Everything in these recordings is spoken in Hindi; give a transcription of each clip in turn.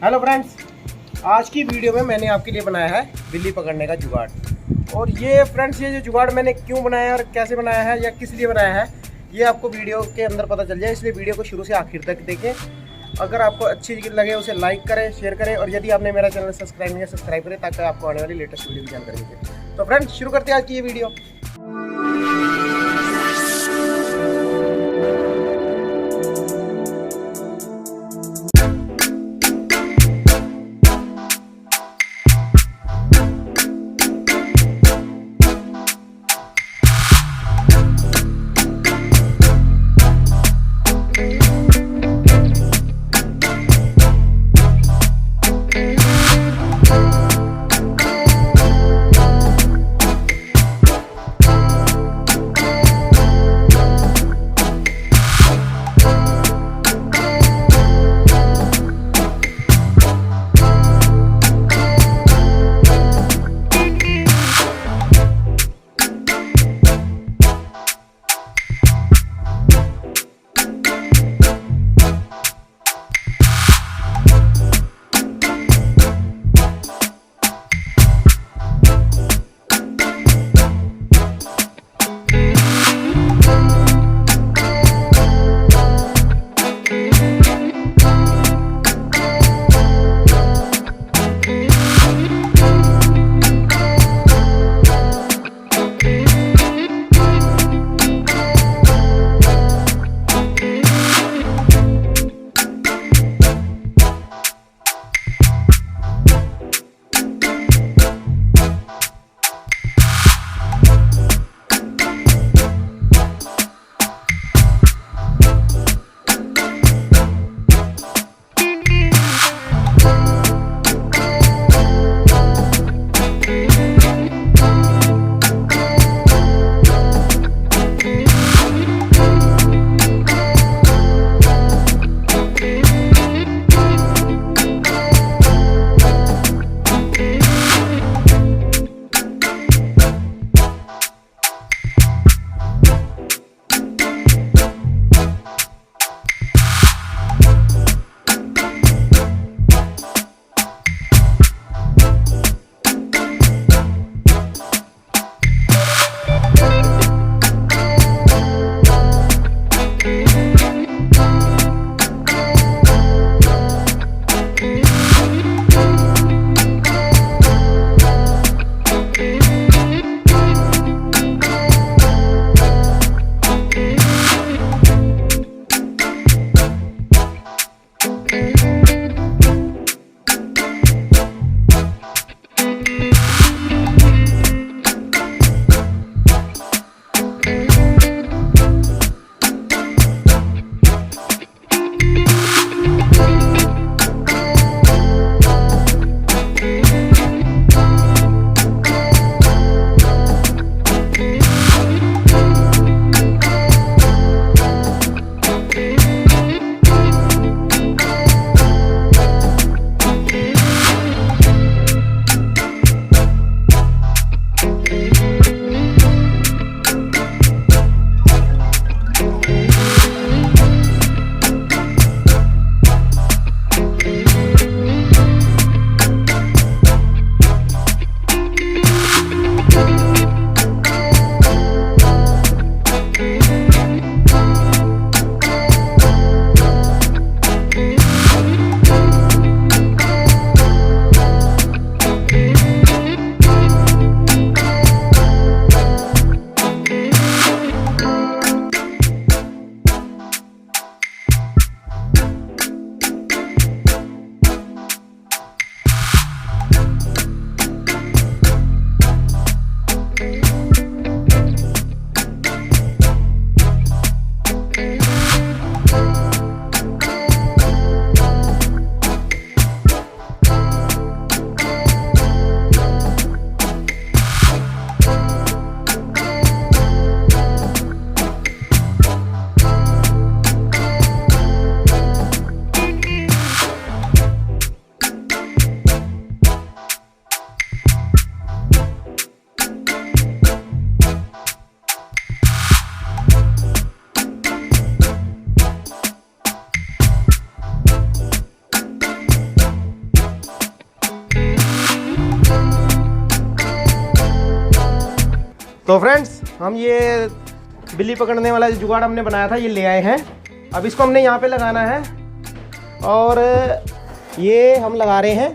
हेलो फ्रेंड्स, आज की वीडियो में मैंने आपके लिए बनाया है बिल्ली पकड़ने का जुगाड़। और ये फ्रेंड्स, ये जो जुगाड़ मैंने क्यों बनाया है और कैसे बनाया है या किस लिए बनाया है, ये आपको वीडियो के अंदर पता चल जाए। इसलिए वीडियो को शुरू से आखिर तक देखें। अगर आपको अच्छी लगे उसे लाइक करें, शेयर करें, और यदि आपने मेरा चैनल सब्सक्राइब नहीं है सब्सक्राइब करें, ताकि आपको आने वाली लेटेस्ट वीडियो की जानकारी मिले। तो फ्रेंड्स, शुरू करते हैं आज की ये वीडियो। तो फ्रेंड्स हम ये बिल्ली पकड़ने वाला जो जुगाड़ हमने बनाया था ये ले आए हैं। अब इसको हमने यहाँ पे लगाना है और ये हम लगा रहे हैं।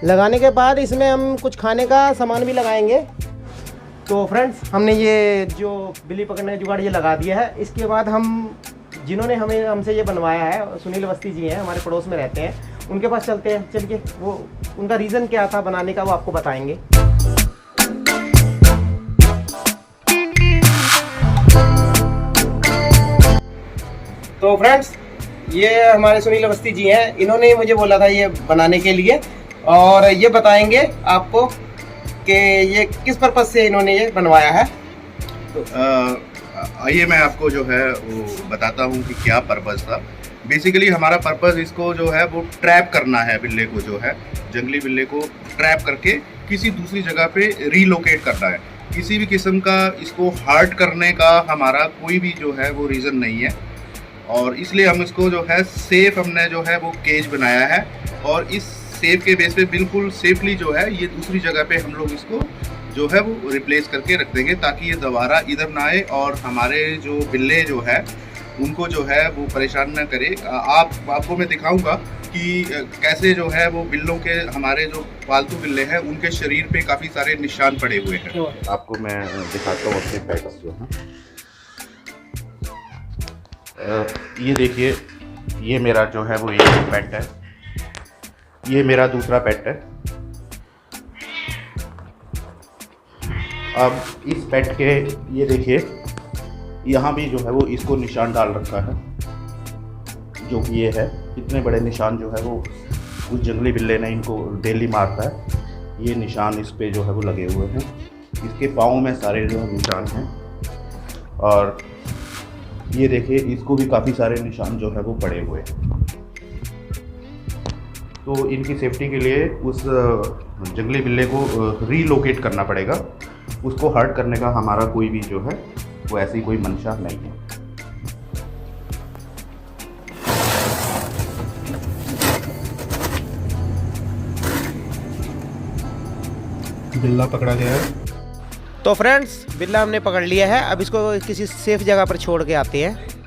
लगाने के बाद इसमें हम कुछ खाने का सामान भी लगाएंगे। तो फ्रेंड्स हमने ये जो बिल्ली पकड़ने का जुगाड़ ये लगा दिया है। इसके बाद हम जिन्होंने हमसे ये बनवाया है, सुनील अवस्थी जी हैं, हमारे पड़ोस में रहते हैं, उनके पास चलते हैं। चलिए वो उनका रीज़न क्या था बनाने का वो आपको बताएंगे। तो फ्रेंड्स ये हमारे सुनील अवस्थी जी हैं, इन्होंने मुझे बोला था ये बनाने के लिए और ये बताएंगे आपको कि ये किस पर्पज़ से इन्होंने ये बनवाया है। तो आइए मैं आपको जो है वो बताता हूँ कि क्या पर्पज़ था। बेसिकली हमारा पर्पज़ इसको जो है वो ट्रैप करना है, बिल्ले को जो है जंगली बिल्ले को ट्रैप करके किसी दूसरी जगह पे रीलोकेट करना है। किसी भी किस्म का इसको हर्ट करने का हमारा कोई भी जो है वो रीज़न नहीं है और इसलिए हम इसको जो है सेफ हमने जो है वो केज बनाया है और इस सेफ के बेस पे बिल्कुल सेफली जो है ये दूसरी जगह पे हम लोग इसको जो है वो रिप्लेस करके रख देंगे ताकि ये दोबारा इधर ना आए और हमारे जो बिल्ले जो है उनको जो है वो परेशान ना करे। आपको मैं दिखाऊंगा कि कैसे जो है वो बिल्लों के, हमारे जो पालतू बिल्ले हैं उनके शरीर पे काफ़ी सारे निशान पड़े हुए हैं। आपको मैं दिखाता हूँ अपने पेट्स जो हैं। ये देखिए, ये मेरा जो है वो ये पेट है, ये मेरा दूसरा पेट है। अब इस पेट के ये देखिए यहाँ भी जो है वो इसको निशान डाल रखा है, जो कि ये है। इतने बड़े निशान जो है वो उस जंगली बिल्ले ने इनको डेली मारता है। ये निशान इस पे जो है वो लगे हुए हैं। इसके पाँव में सारे जो निशान हैं और ये देखिए इसको भी काफ़ी सारे निशान जो है वो पड़े हुए हैं। तो इनकी सेफ्टी के लिए उस जंगली बिल्ले को रीलोकेट करना पड़ेगा। उसको हर्ट करने का हमारा कोई भी जो है वो ऐसी कोई मंशा नहीं है। बिल्ला पकड़ा गया है। तो फ्रेंड्स बिल्ला हमने पकड़ लिया है। अब इसको किसी सेफ जगह पर छोड़ के आते हैं।